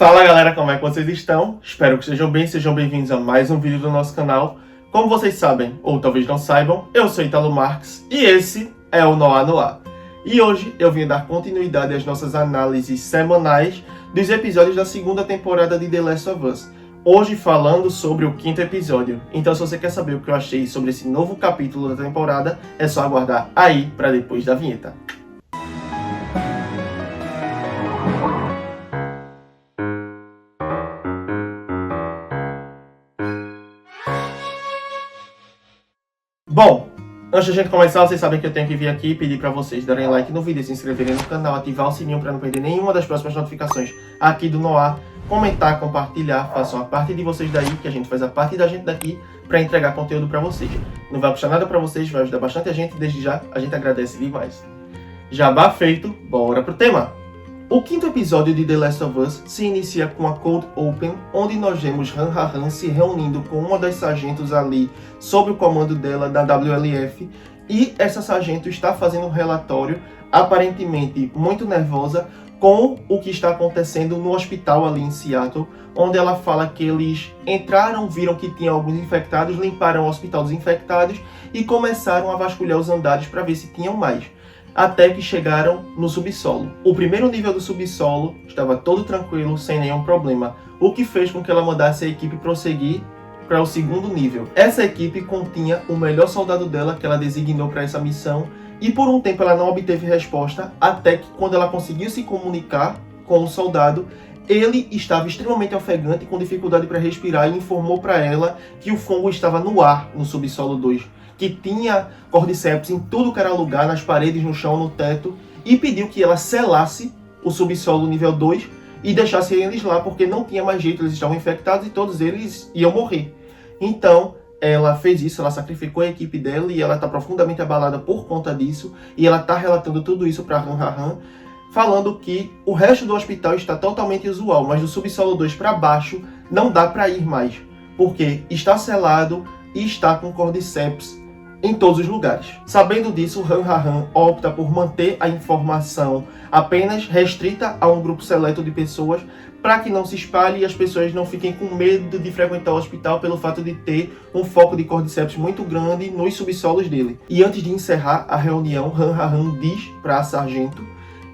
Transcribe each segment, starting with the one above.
Fala galera, como é que vocês estão? Espero que estejam bem, sejam bem-vindos a mais um vídeo do nosso canal. Como vocês sabem, ou talvez não saibam, eu sou Italo Marques e esse é o Noir Noir. E hoje eu vim dar continuidade às nossas análises semanais dos episódios da segunda temporada de The Last of Us. Hoje falando sobre o quinto episódio. Então se você quer saber o que eu achei sobre esse novo capítulo da temporada, é só aguardar aí para depois da vinheta. Bom, antes da gente começar, vocês sabem que eu tenho que vir aqui e pedir para vocês darem like no vídeo, se inscreverem no canal, ativar o sininho para não perder nenhuma das próximas notificações aqui do Noir, comentar, compartilhar, façam a parte de vocês daí, que a gente faz a parte da gente daqui para entregar conteúdo para vocês. Não vai custar nada para vocês, vai ajudar bastante a gente, desde já a gente agradece demais. Jabá feito, bora pro tema! O quinto episódio de The Last of Us se inicia com a Cold Open, onde nós vemos Han se reunindo com uma das sargentos ali, sob o comando dela, da WLF, e essa sargento está fazendo um relatório, aparentemente muito nervosa, com o que está acontecendo no hospital ali em Seattle, onde ela fala que eles entraram, viram que tinha alguns infectados, limparam o hospital dos infectados e começaram a vasculhar os andares para ver se tinham mais. Até que chegaram no subsolo. O primeiro nível do subsolo estava todo tranquilo, sem nenhum problema, o que fez com que ela mandasse a equipe prosseguir para o segundo nível. Essa equipe continha o melhor soldado dela, que ela designou para essa missão, e por um tempo ela não obteve resposta, até que quando ela conseguiu se comunicar com o soldado, ele estava extremamente ofegante, com dificuldade para respirar, e informou para ela que o fungo estava no ar no subsolo 2. Que tinha cordyceps em tudo que era lugar, nas paredes, no chão, no teto, e pediu que ela selasse o subsolo nível 2 e deixasse eles lá, porque não tinha mais jeito, eles estavam infectados e todos eles iam morrer. Então, ela fez isso, ela sacrificou a equipe dela e ela está profundamente abalada por conta disso, e ela está relatando tudo isso para Han, falando que o resto do hospital está totalmente usual, mas do subsolo 2 para baixo não dá para ir mais, porque está selado e está com cordyceps em todos os lugares. Sabendo disso, Han opta por manter a informação apenas restrita a um grupo seleto de pessoas, para que não se espalhe e as pessoas não fiquem com medo de frequentar o hospital pelo fato de ter um foco de cordyceps muito grande nos subsolos dele. E antes de encerrar a reunião, Han diz para a sargento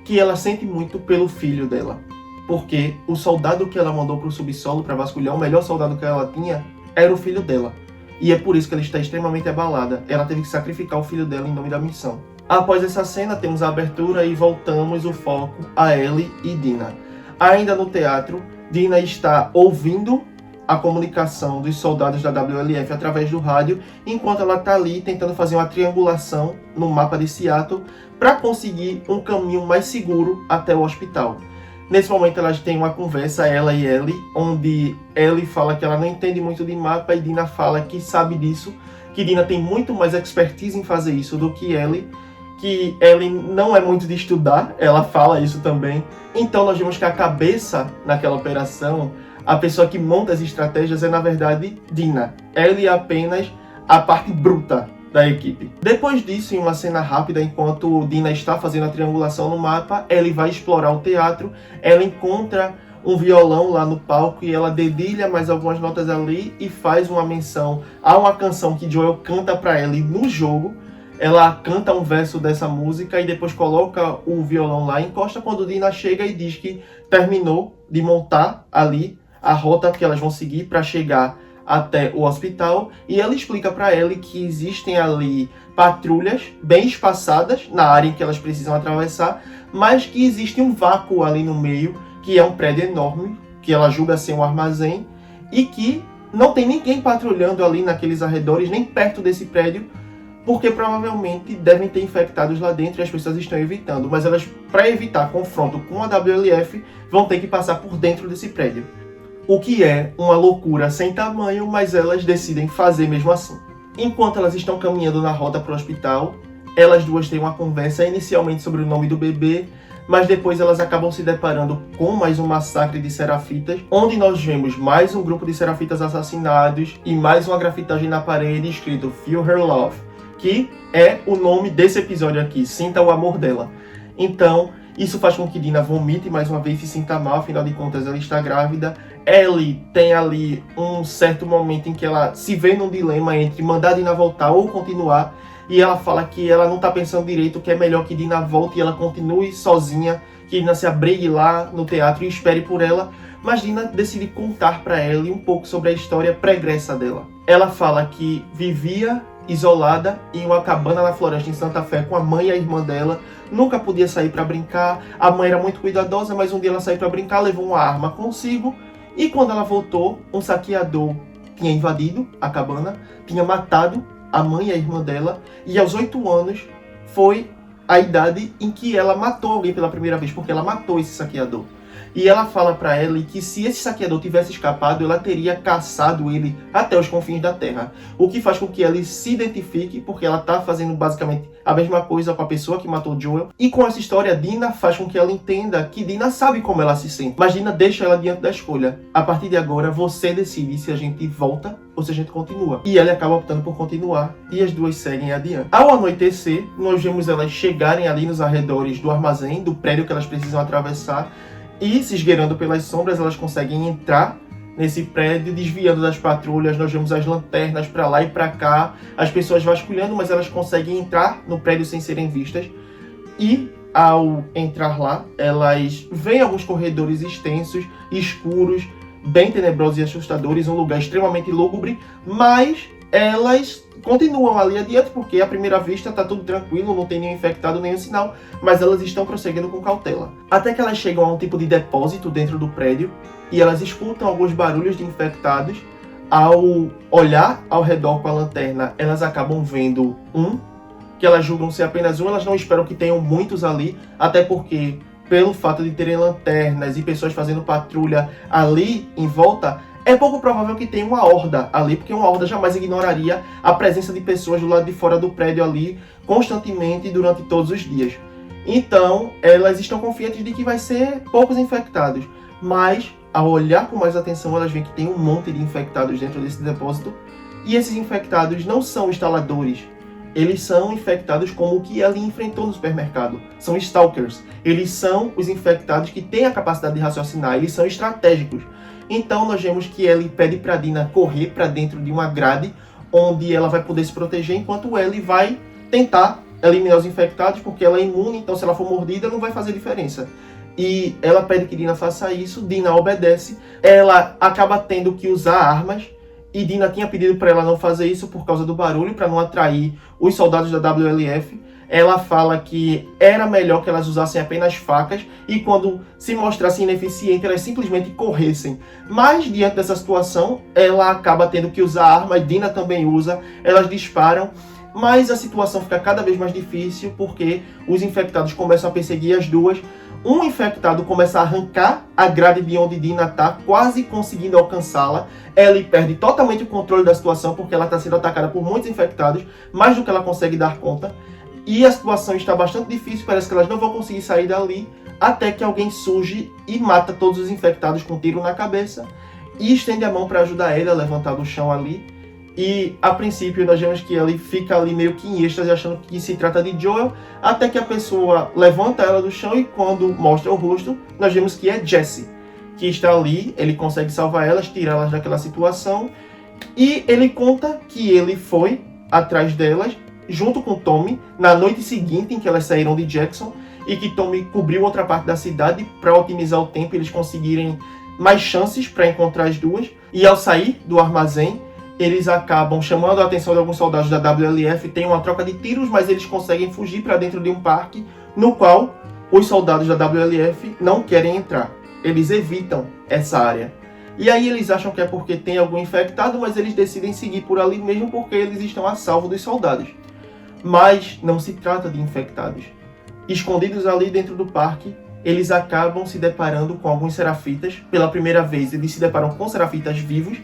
que ela sente muito pelo filho dela, porque o soldado que ela mandou para o subsolo para vasculhar, o melhor soldado que ela tinha, era o filho dela. E é por isso que ela está extremamente abalada. Ela teve que sacrificar o filho dela em nome da missão. Após essa cena, temos a abertura e voltamos o foco a Ellie e Dina. Ainda no teatro, Dina está ouvindo a comunicação dos soldados da WLF através do rádio, enquanto ela está ali tentando fazer uma triangulação no mapa de Seattle para conseguir um caminho mais seguro até o hospital. Nesse momento elas têm uma conversa, ela e Ellie, onde Ellie fala que ela não entende muito de mapa e Dina fala que sabe disso, que Dina tem muito mais expertise em fazer isso do que Ellie não é muito de estudar, ela fala isso também. Então nós vemos que a cabeça naquela operação, a pessoa que monta as estratégias é na verdade Dina. Ellie é apenas a parte bruta da equipe. Depois disso, em uma cena rápida, enquanto Dina está fazendo a triangulação no mapa, Ellie vai explorar o teatro, ela encontra um violão lá no palco e ela dedilha mais algumas notas ali e faz uma menção a uma canção que Joel canta para Ellie no jogo. Ela canta um verso dessa música e depois coloca o violão lá, encosta quando Dina chega e diz que terminou de montar ali a rota que elas vão seguir para chegar até o hospital, e ela explica para Ellie que existem ali patrulhas bem espaçadas na área em que elas precisam atravessar, mas que existe um vácuo ali no meio, que é um prédio enorme, que ela julga ser um armazém, e que não tem ninguém patrulhando ali naqueles arredores, nem perto desse prédio, porque provavelmente devem ter infectados lá dentro e as pessoas estão evitando, mas elas, para evitar confronto com a WLF, vão ter que passar por dentro desse prédio. O que é uma loucura sem tamanho, mas elas decidem fazer mesmo assim. Enquanto elas estão caminhando na rota para o hospital, elas duas têm uma conversa inicialmente sobre o nome do bebê, mas depois elas acabam se deparando com mais um massacre de serafitas, onde nós vemos mais um grupo de serafitas assassinados e mais uma grafitagem na parede escrito Feel Her Love, que é o nome desse episódio aqui, Sinta o Amor Dela. Então, Isso faz com que Dina vomite mais uma vez e se sinta mal, afinal de contas ela está grávida. Ellie tem ali um certo momento em que ela se vê num dilema entre mandar Dina voltar ou continuar. E ela fala que ela não está pensando direito, que é melhor que Dina volte e ela continue sozinha, que Dina se abrigue lá no teatro e espere por ela. Mas Dina decide contar para Ellie um pouco sobre a história pregressa dela. Ela fala que vivia isolada em uma cabana na floresta em Santa Fé com a mãe e a irmã dela, nunca podia sair para brincar, a mãe era muito cuidadosa, mas um dia ela saiu para brincar, levou uma arma consigo, e quando ela voltou, um saqueador tinha invadido a cabana, tinha matado a mãe e a irmã dela, e aos 8 anos foi a idade em que ela matou alguém pela primeira vez, porque ela matou esse saqueador. E ela fala para Ellie que se esse saqueador tivesse escapado, ela teria caçado ele até os confins da terra. O que faz com que Ellie se identifique, porque ela está fazendo basicamente a mesma coisa com a pessoa que matou Joel. E com essa história, Dina faz com que ela entenda que Dina sabe como ela se sente. Mas Dina deixa ela diante da escolha. A partir de agora, você decide se a gente volta ou se a gente continua. E ela acaba optando por continuar. E as duas seguem adiante. Ao anoitecer, nós vemos elas chegarem ali nos arredores do armazém, do prédio que elas precisam atravessar. E, se esgueirando pelas sombras, elas conseguem entrar nesse prédio, desviando das patrulhas. Nós vemos as lanternas para lá e para cá, as pessoas vasculhando, mas elas conseguem entrar no prédio sem serem vistas. E, ao entrar lá, elas veem alguns corredores extensos, escuros, bem tenebrosos e assustadores, um lugar extremamente lúgubre, mas elas continuam ali adiante, porque à primeira vista está tudo tranquilo, não tem nenhum infectado, nenhum sinal, mas elas estão prosseguindo com cautela. Até que elas chegam a um tipo de depósito dentro do prédio, e elas escutam alguns barulhos de infectados. Ao olhar ao redor com a lanterna, elas acabam vendo um, que elas julgam ser apenas um, elas não esperam que tenham muitos ali, até porque, pelo fato de terem lanternas e pessoas fazendo patrulha ali em volta, é pouco provável que tenha uma horda ali, porque uma horda jamais ignoraria a presença de pessoas do lado de fora do prédio ali, constantemente, durante todos os dias. Então, elas estão confiantes de que vai ser poucos infectados, mas, ao olhar com mais atenção, elas veem que tem um monte de infectados dentro desse depósito, e esses infectados não são instaladores, eles são infectados como o que Ellie enfrentou no supermercado. São stalkers. Eles são os infectados que têm a capacidade de raciocinar, eles são estratégicos. Então nós vemos que Ellie pede para Dina correr para dentro de uma grade, onde ela vai poder se proteger, enquanto Ellie vai tentar eliminar os infectados, porque ela é imune, então se ela for mordida não vai fazer diferença. E ela pede que Dina faça isso, Dina obedece, ela acaba tendo que usar armas, e Dina tinha pedido para ela não fazer isso por causa do barulho, para não atrair os soldados da WLF. Ela fala que era melhor que elas usassem apenas facas e quando se mostrassem ineficientes, elas simplesmente corressem. Mas, diante dessa situação, ela acaba tendo que usar arma, e Dina também usa, elas disparam, mas a situação fica cada vez mais difícil porque os infectados começam a perseguir as duas. Um infectado começa a arrancar a grade de onde Dina está, quase conseguindo alcançá-la. Ellie perde totalmente o controle da situação porque ela está sendo atacada por muitos infectados, mais do que ela consegue dar conta. E a situação está bastante difícil, parece que elas não vão conseguir sair dali, até que alguém surge e mata todos os infectados com um tiro na cabeça, e estende a mão para ajudar ele a levantar do chão ali. E, a princípio, nós vemos que ele fica ali meio que em êxtase, achando que se trata de Joel, até que a pessoa levanta ela do chão e, quando mostra o rosto, nós vemos que é Jesse, que está ali. Ele consegue salvar elas, tirá-las daquela situação, e ele conta que ele foi atrás delas, junto com Tommy, na noite seguinte em que elas saíram de Jackson, e que Tommy cobriu outra parte da cidade para otimizar o tempo e eles conseguirem mais chances para encontrar as duas. E ao sair do armazém, eles acabam chamando a atenção de alguns soldados da WLF, tem uma troca de tiros, mas eles conseguem fugir para dentro de um parque, no qual os soldados da WLF não querem entrar. Eles evitam essa área. E aí eles acham que é porque tem algum infectado, mas eles decidem seguir por ali mesmo porque eles estão a salvo dos soldados. Mas não se trata de infectados. Escondidos ali dentro do parque, eles acabam se deparando com alguns serafitas. Pela primeira vez, eles se deparam com serafitas vivos.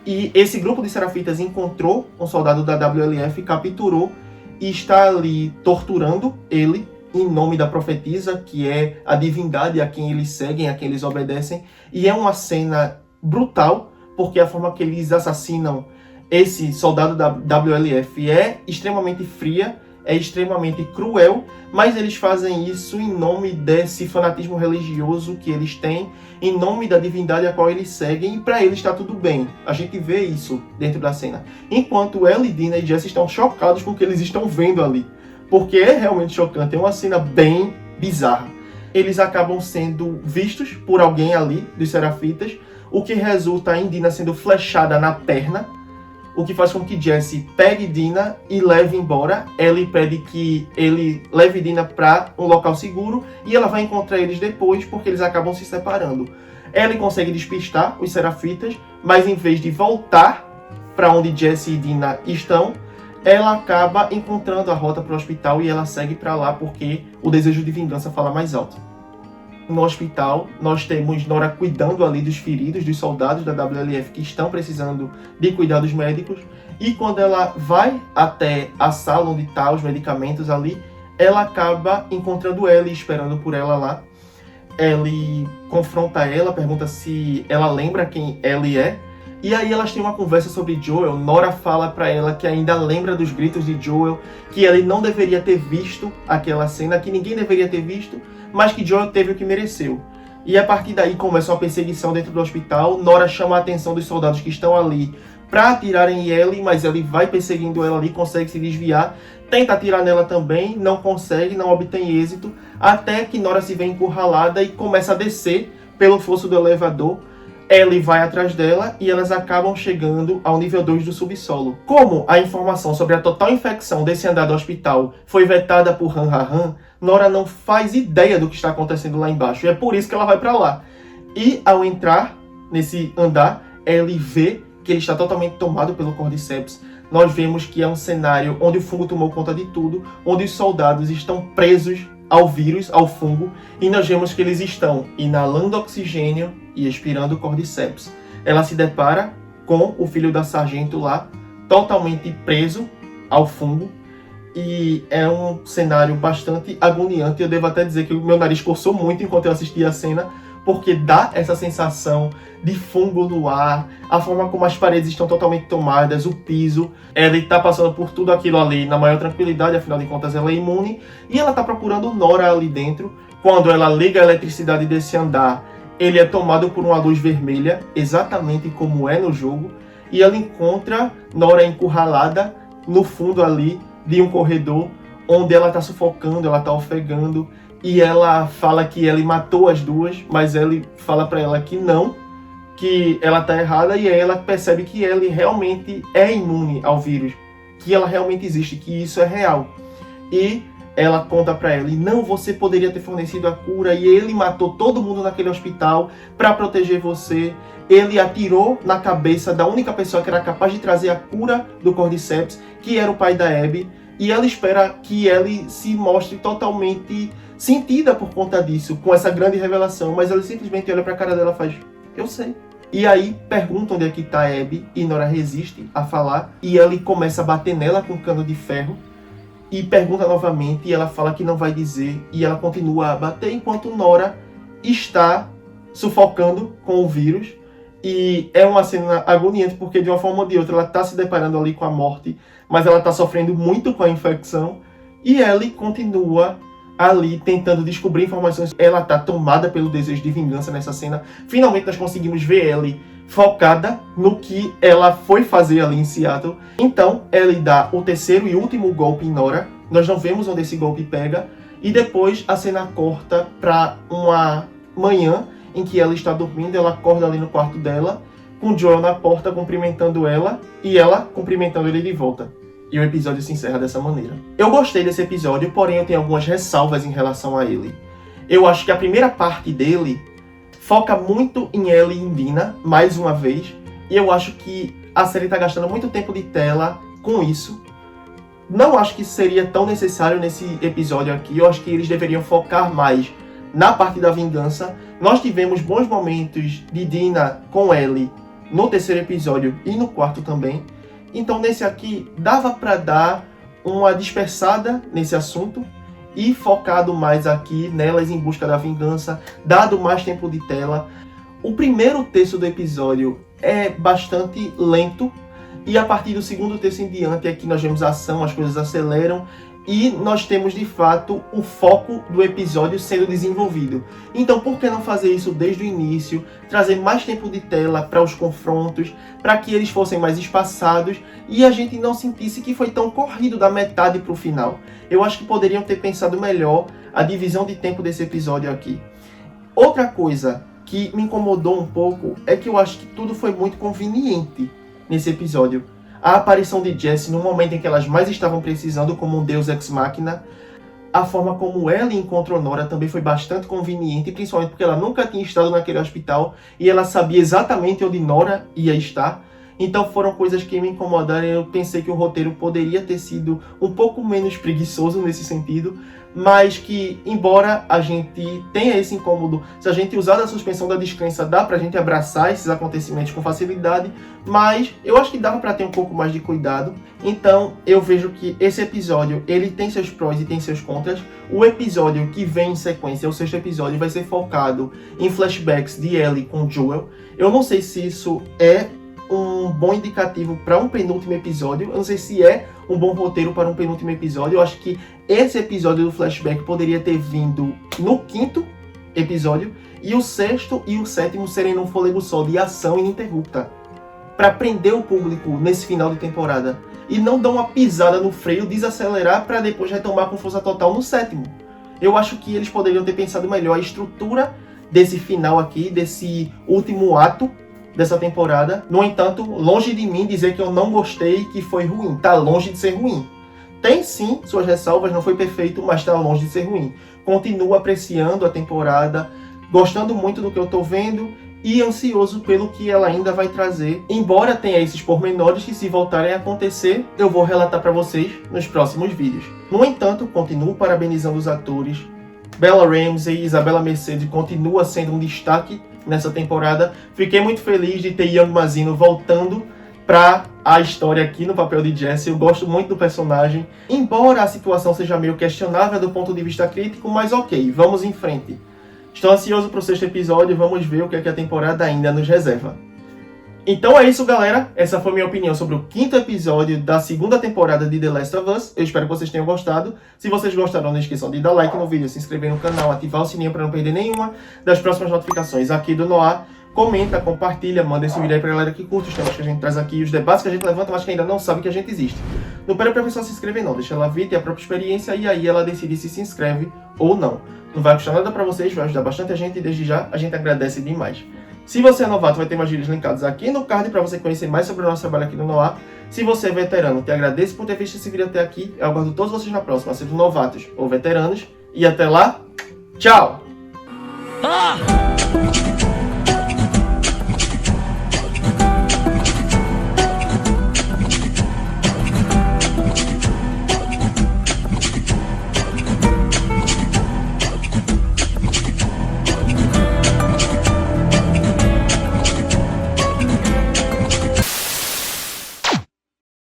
E esse grupo de serafitas encontrou um soldado da WLF, capturou e está ali torturando ele em nome da profetisa, que é a divindade a quem eles seguem, a quem eles obedecem. E é uma cena brutal, porque a forma que eles assassinam esse soldado da WLF é extremamente fria, é extremamente cruel, mas eles fazem isso em nome desse fanatismo religioso que eles têm, em nome da divindade a qual eles seguem, e para eles está tudo bem. A gente vê isso dentro da cena. Enquanto Ellie, Dina e Jesse estão chocados com o que eles estão vendo ali. Porque é realmente chocante, é uma cena bem bizarra. Eles acabam sendo vistos por alguém ali, dos Serafitas, o que resulta em Dina sendo flechada na perna, o que faz com que Jesse pegue Dina e leve embora. Ellie pede que ele leve Dina para um local seguro e ela vai encontrar eles depois, porque eles acabam se separando. Ellie consegue despistar os Serafitas, mas em vez de voltar para onde Jesse e Dina estão, ela acaba encontrando a rota para o hospital e ela segue para lá porque o desejo de vingança fala mais alto. No hospital, nós temos Nora cuidando ali dos feridos, dos soldados da WLF que estão precisando de cuidados médicos. E quando ela vai até a sala onde estão os medicamentos ali, ela acaba encontrando Ellie, esperando por ela lá. Ellie confronta ela, pergunta se ela lembra quem Ellie é. E aí elas têm uma conversa sobre Joel. Nora fala pra ela que ainda lembra dos gritos de Joel, que ele não deveria ter visto aquela cena, que ninguém deveria ter visto, mas que Joel teve o que mereceu. E a partir daí começa uma perseguição dentro do hospital. Nora chama a atenção dos soldados que estão ali pra atirarem em Ellie, mas Ellie vai perseguindo ela ali, consegue se desviar, tenta atirar nela também, não consegue, não obtém êxito, até que Nora se vê encurralada e começa a descer pelo fosso do elevador. Ellie vai atrás dela e elas acabam chegando ao nível 2 do subsolo. Como a informação sobre a total infecção desse andar do hospital foi vetada por Han Ha-Han, Nora não faz ideia do que está acontecendo lá embaixo. E é por isso que ela vai para lá. E ao entrar nesse andar, Ellie vê que ele está totalmente tomado pelo Cordyceps. Nós vemos que é um cenário onde o fungo tomou conta de tudo, onde os soldados estão presos ao vírus, ao fungo, e nós vemos que eles estão inalando oxigênio e expirando o Cordyceps. Ela se depara com o filho da sargento lá, totalmente preso ao fungo, e é um cenário bastante agoniante. Eu devo até dizer que o meu nariz coçou muito enquanto eu assistia a cena, porque dá essa sensação de fungo no ar, a forma como as paredes estão totalmente tomadas, o piso. Ela está passando por tudo aquilo ali na maior tranquilidade, afinal de contas ela é imune, e ela está procurando Nora ali dentro. Quando ela liga a eletricidade desse andar, ele é tomado por uma luz vermelha, exatamente como é no jogo, e ela encontra Nora encurralada no fundo ali de um corredor, onde ela está sufocando, ela está ofegando, e ela fala que ele matou as duas, mas ele fala para ela que não, que ela tá errada, e aí ela percebe que ele realmente é imune ao vírus, que ela realmente existe, que isso é real. E ela conta para ele, não, você poderia ter fornecido a cura, e ele matou todo mundo naquele hospital para proteger você. Ele atirou na cabeça da única pessoa que era capaz de trazer a cura do Cordyceps, que era o pai da Abby, e ela espera que ele se mostre totalmente sentida por conta disso, com essa grande revelação, mas ela simplesmente olha pra cara dela e faz, eu sei. E aí pergunta onde é que tá a Abby, e Nora resiste a falar, e ele começa a bater nela com um cano de ferro, e pergunta novamente, e ela fala que não vai dizer, e ela continua a bater, enquanto Nora está sufocando com o vírus, e é uma cena agoniante, porque de uma forma ou de outra ela está se deparando ali com a morte, mas ela está sofrendo muito com a infecção, e Ellie continua ali tentando descobrir informações. Ela está tomada pelo desejo de vingança nessa cena. Finalmente nós conseguimos ver Ellie focada no que ela foi fazer ali em Seattle. Então Ellie dá o terceiro e último golpe em Nora. Nós não vemos onde esse golpe pega. E depois a cena corta para uma manhã em que ela está dormindo. Ela acorda ali no quarto dela, com Joel na porta cumprimentando ela, e ela cumprimentando ele de volta. E o episódio se encerra dessa maneira. Eu gostei desse episódio, porém eu tenho algumas ressalvas em relação a ele. Eu acho que a primeira parte dele foca muito em Ellie e em Dina, mais uma vez. E eu acho que a série está gastando muito tempo de tela com isso. Não acho que seria tão necessário nesse episódio aqui. Eu acho que eles deveriam focar mais na parte da vingança. Nós tivemos bons momentos de Dina com Ellie no terceiro episódio e no quarto também. Então nesse aqui dava para dar uma dispersada nesse assunto e focado mais aqui nelas em busca da vingança, dado mais tempo de tela. O primeiro terço do episódio é bastante lento, e a partir do segundo terço em diante é que nós vemos a ação, as coisas aceleram, e nós temos de fato o foco do episódio sendo desenvolvido. Então por que não fazer isso desde o início, trazer mais tempo de tela para os confrontos, para que eles fossem mais espaçados e a gente não sentisse que foi tão corrido da metade para o final. Eu acho que poderiam ter pensado melhor a divisão de tempo desse episódio aqui. Outra coisa que me incomodou um pouco é que eu acho que tudo foi muito conveniente nesse episódio. A aparição de Jessie no momento em que elas mais estavam precisando, como um deus ex machina. A forma como ela encontrou Nora também foi bastante conveniente, principalmente porque ela nunca tinha estado naquele hospital e ela sabia exatamente onde Nora ia estar. Então foram coisas que me incomodaram e eu pensei que o roteiro poderia ter sido um pouco menos preguiçoso nesse sentido, mas que, embora a gente tenha esse incômodo, se a gente usar da suspensão da descrença, dá pra gente abraçar esses acontecimentos com facilidade, mas eu acho que dava pra ter um pouco mais de cuidado. Então eu vejo que esse episódio, ele tem seus prós e tem seus contras. O episódio que vem em sequência, o sexto episódio, vai ser focado em flashbacks de Ellie com Joel. Eu não sei se isso é um bom indicativo para um penúltimo episódio. Eu não sei se é um bom roteiro para um penúltimo episódio. Eu acho que esse episódio do flashback poderia ter vindo no quinto episódio e o sexto e o sétimo serem num fôlego só de ação ininterrupta, para prender o público nesse final de temporada e não dar uma pisada no freio, desacelerar para depois retomar com força total no sétimo. Eu acho que eles poderiam ter pensado melhor a estrutura desse final aqui, desse último ato dessa temporada. No entanto, longe de mim dizer que eu não gostei, que foi ruim. Tá longe de ser ruim. Tem sim suas ressalvas, não foi perfeito, mas tá longe de ser ruim. Continuo apreciando a temporada, gostando muito do que eu tô vendo e ansioso pelo que ela ainda vai trazer. Embora tenha esses pormenores que, se voltarem a acontecer, eu vou relatar para vocês nos próximos vídeos. No entanto, continuo parabenizando os atores. Bella Ramsey e Isabela Mercedes continua sendo um destaque nessa temporada. Fiquei muito feliz de ter Young Mazino voltando para a história aqui no papel de Jessie. Eu gosto muito do personagem, embora a situação seja meio questionável do ponto de vista crítico, mas ok, vamos em frente. Estou ansioso para o sexto episódio, vamos ver o que é que a temporada ainda nos reserva. Então é isso, galera. Essa foi minha opinião sobre o quinto episódio da segunda temporada de The Last of Us. Eu espero que vocês tenham gostado. Se vocês gostaram, não esqueçam de dar like no vídeo, se inscrever no canal, ativar o sininho para não perder nenhuma das próximas notificações aqui do Noah. Comenta, compartilha, manda esse vídeo aí pra galera que curte os temas que a gente traz aqui, os debates que a gente levanta, mas que ainda não sabe que a gente existe. Não pede pra pessoa se inscrever não, deixa ela vir, ter a própria experiência e aí ela decide se inscreve ou não. Não vai custar nada pra vocês, vai ajudar bastante a gente e desde já a gente agradece demais. Se você é novato, vai ter mais vídeos linkados aqui no card para você conhecer mais sobre o nosso trabalho aqui no Noah. Se você é veterano, te agradeço por ter visto esse vídeo até aqui. Eu aguardo todos vocês na próxima, sejam novatos ou veteranos. E até lá, tchau!